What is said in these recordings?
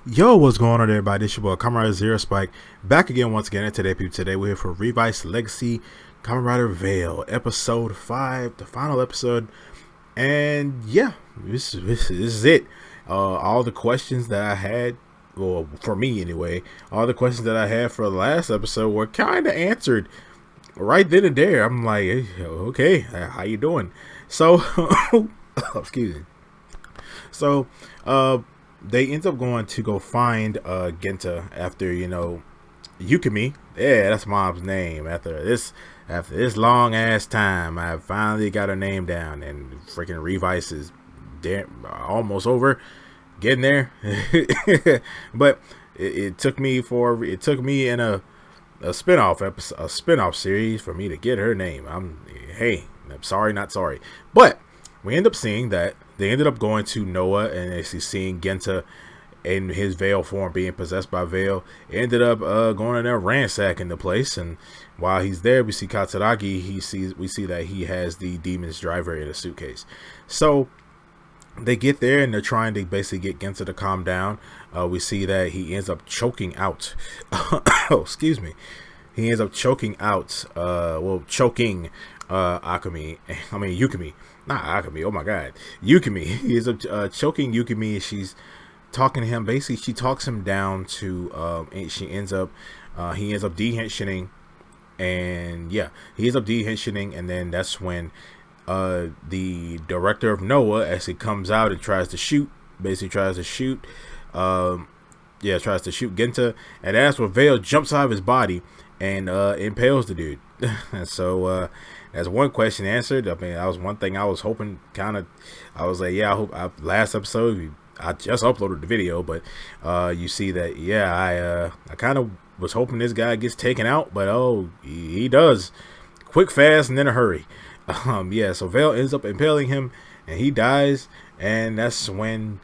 Yo, what's going on, everybody? This your boy Kamen Zero Spike back again once again. And today, people, today we're here for Revice Legacy Kamen Rider Vail, episode 5, the final episode. And yeah, this is it. All the questions that I had, well, for me anyway, all the questions that I had for the last episode were kind of answered right then and there. I'm like, hey, okay, how you doing? So, excuse me. So, they end up going to go find Genta after Yukimi. Yeah, that's mom's name. After this long ass time, I finally got her name down, and freaking Revice is almost over, getting there. But it took me in a spinoff episode, a spinoff series for me to get her name. I'm sorry, not sorry, but we end up seeing that they ended up going to Noah and actually seeing Genta in his Vail form being possessed by Vail. Ended up going in there ransacking the place, and while he's there, we see Katsuragi. We see that he has the demon's driver in a suitcase. So they get there and they're trying to basically get Genta to calm down. We see that he ends up choking out. Oh, excuse me. He ends up choking out. Choking Yukimi. Not Akami. Oh my God, Yukimi. He ends up choking Yukimi. She's talking to him. Basically, she talks him down to. And she ends up. He ends up dehensioning, and yeah, he ends up dehensioning, and then that's when the director of Noah actually comes out and tries to shoot. Basically, tries to shoot. Tries to shoot Genta, and that's when Vail jumps out of his body and impales the dude. And so that's one question answered. I mean, that was one thing I was hoping. I was like, yeah, last episode I just uploaded the video, but you see that, yeah, I kind of was hoping this guy gets taken out, but he does, quick, fast, and in a hurry. So Vail ends up impaling him, and he dies, and that's when.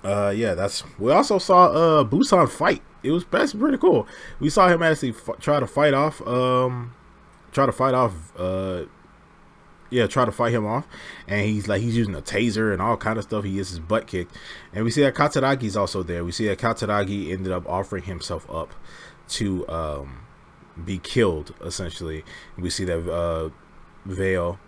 We also saw Busan fight. That's pretty cool. We saw him actually try to fight him off, and he's using a taser and all kind of stuff. He gets his butt kicked, and we see that Katsuragi's also there. We see that Katsuragi ended up offering himself up to be killed, essentially. We see that Vail,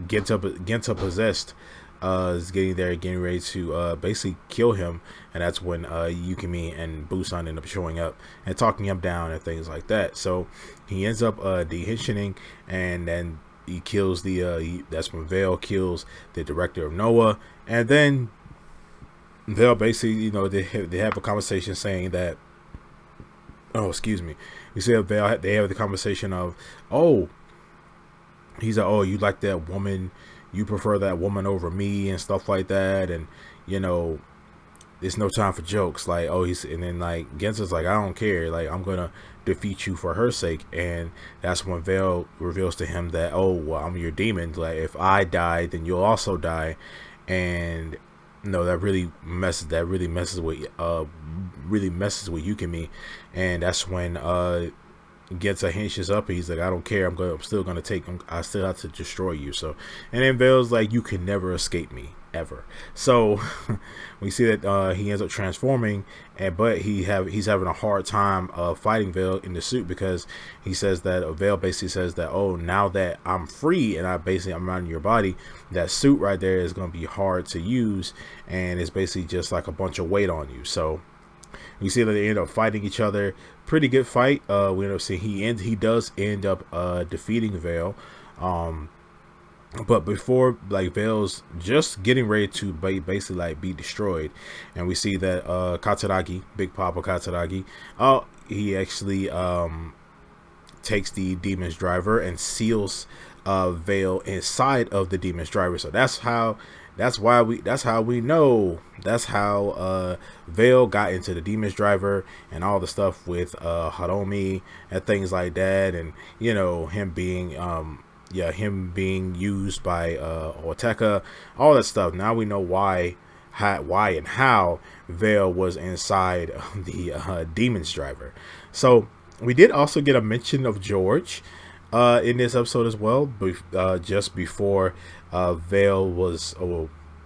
Genta possessed, is getting ready to basically kill him, and that's when Yukimi and Busan end up showing up and talking him down and things like that. So he ends up dehensioning, and then he kills that's when Vail kills the director of Noah, and then Vail basically, they have a conversation saying that, oh, excuse me, we see that Vail, they have the conversation of, oh, he's like, oh, you like that woman, you prefer that woman over me and stuff like that, and there's no time for jokes. Like, and then like Genta's like, I don't care, like I'm gonna defeat you for her sake. And that's when Vail reveals to him that, oh, well, I'm your demon, like if I die then you'll also die. And that really messes with Yukimi. And that's when Genta hinges up, and he's like, I don't care, I'm still gonna take him, I still have to destroy you. So, and then Vail's like, you can never escape me, ever. So we see that he ends up transforming, but he's having a hard time fighting Vail in the suit, because he says that Vail basically says that, oh, now that I'm free and I'm out of your body, that suit right there is going to be hard to use, and it's basically just like a bunch of weight on you. So we see that they end up fighting each other. Pretty good fight. We end up seeing he does end up defeating Vail. But before, like, Vail's just getting ready to basically like be destroyed, and we see that Katsuragi, Big Papa Katsuragi, he actually takes the demon's driver and seals Vail inside of the demon's driver. So that's how we know Vail got into the demon's driver, and all the stuff with Haromi and things like that, and him being used by Oteka, all that stuff. Now we know why and how Vail was inside the demon's driver. So we did also get a mention of George in this episode as well, just before Vail was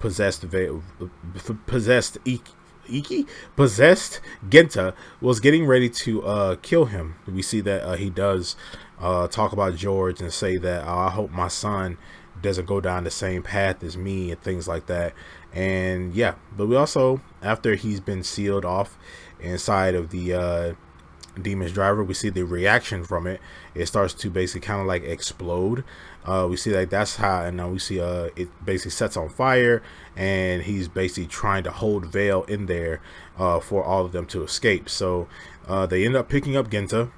possessed. possessed Genta was getting ready to kill him. We see that he does talk about George and say that, oh, I hope my son doesn't go down the same path as me and things like that. And yeah, but we also, after he's been sealed off inside of the Demon's driver, we see the reaction from it. It starts to basically kind of like explode. We see like that's how, and we see it basically sets on fire, and he's basically trying to hold Vail in there for all of them to escape. So they end up picking up Genta,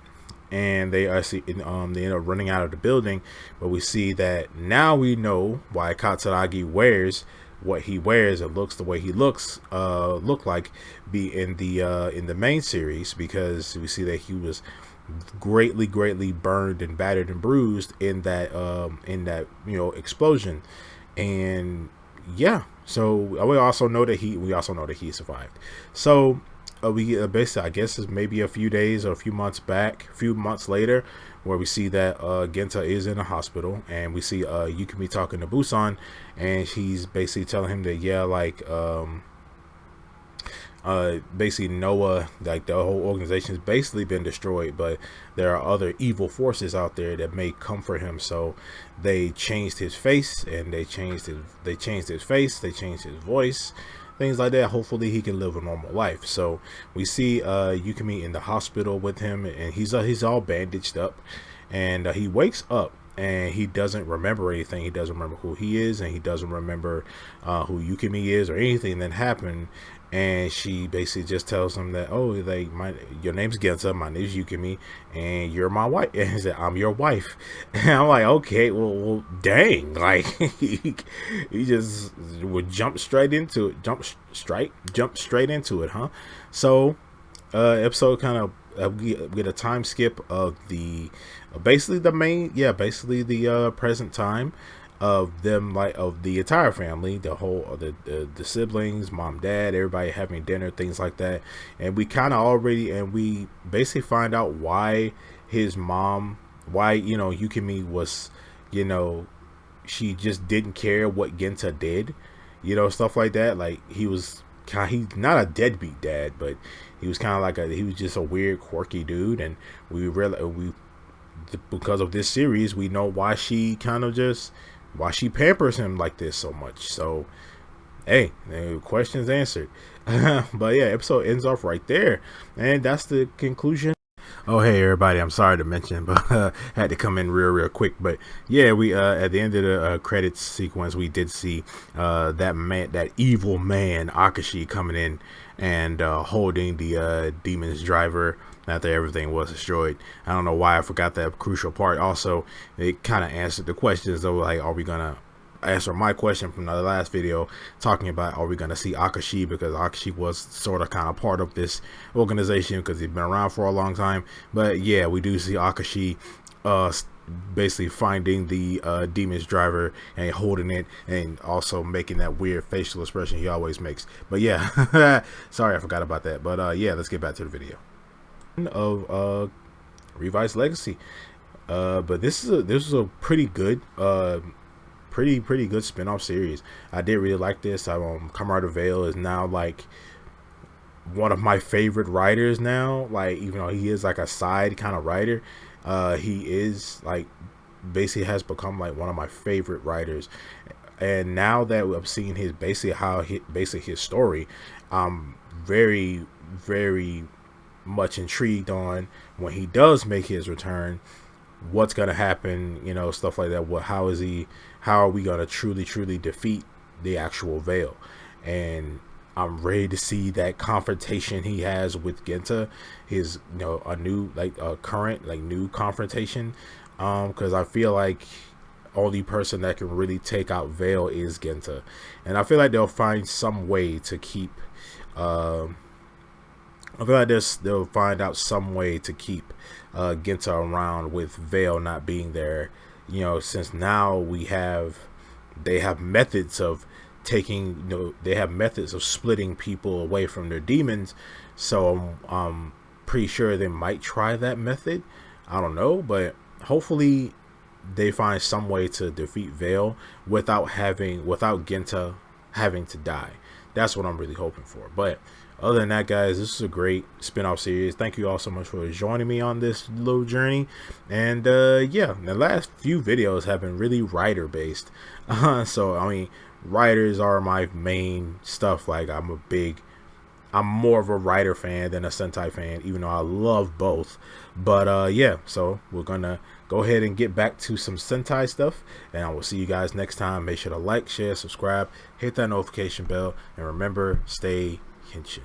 and they actually they end up running out of the building. But we see that now we know why Katsuragi wears what he wears and looks the way he looks look like be in the main series, because we see that he was greatly burned and battered and bruised in that explosion. And yeah, so we also know that he survived. So we basically, I guess it's maybe a few days or a few months later, where we see that Genta is in a hospital, and we see Yukimi talking to Busan, and she's basically telling him that, yeah, like basically Noah, like the whole organization has basically been destroyed, but there are other evil forces out there that may come for him. So they changed his face, and they changed his voice, things like that. Hopefully he can live a normal life. So we see Yukimi in the hospital with him, and he's all bandaged up, and he wakes up and he doesn't remember anything. He doesn't remember who he is, and he doesn't remember who Yukimi is or anything that happened. And she basically just tells him that, oh, like, your name's Genta, my name's Yukimi, and you're my wife. And he said, I'm your wife. And I'm like, okay, well dang, like he just would jump straight into it, huh? So episode kind of get a time skip of the basically the present time of them, like of the entire family, the whole the siblings, mom, dad, everybody having dinner, things like that. And we kind of we basically find out why his mom, Yukimi was, she just didn't care what Genta did, stuff like that. Like he's not a deadbeat dad, but he was kind of like he was just a weird, quirky dude. And because of this series, we know why she pampers him like this so much. So hey, questions answered. But yeah, episode ends off right there, and that's the conclusion. Oh hey everybody, I'm sorry to mention, but had to come in real quick. But yeah, we at the end of the credits sequence, we did see that evil man Akashi coming in and holding the demon's driver after everything was destroyed. I don't know why I forgot that crucial part. Also, it kind of answered the questions though, like, are we gonna answer my question from the last video talking about, are we gonna see Akashi, because Akashi was sort of kind of part of this organization because he's been around for a long time. But yeah, we do see Akashi basically finding the demon's driver and holding it, and also making that weird facial expression he always makes. But yeah, sorry I forgot about that. But yeah, let's get back to the video of Revice Legacy. But this is a pretty good pretty good spin-off series. I did really like this. Kamen Vail is now like one of my favorite writers now. Like, even though he is like a side kind of writer, he is like basically has become like one of my favorite writers. And now that I'm seeing his his story, I'm very much intrigued on when he does make his return, what's gonna happen, stuff like that. How are we gonna truly defeat the actual Vail? And I'm ready to see that confrontation he has with Genta, his a new current new confrontation, because I feel like only person that can really take out Vail is Genta, and I feel like they'll find some way to keep they'll find out some way to keep Genta around with Vail not being there, since now they have methods of they have methods of splitting people away from their demons. So I'm pretty sure they might try that method. I don't know, but hopefully they find some way to defeat Vail without Genta having to die. That's what I'm really hoping for. But Other than that, guys, this is a great spin-off series. Thank you all so much for joining me on this little journey. And yeah, the last few videos have been really writer based. So I mean, writers are my main stuff. Like I'm more of a writer fan than a Sentai fan, even though I love both. But yeah, so we're gonna go ahead and get back to some Sentai stuff, and I will see you guys next time. Make sure to like, share, subscribe, hit that notification bell, and remember, stay Henshin.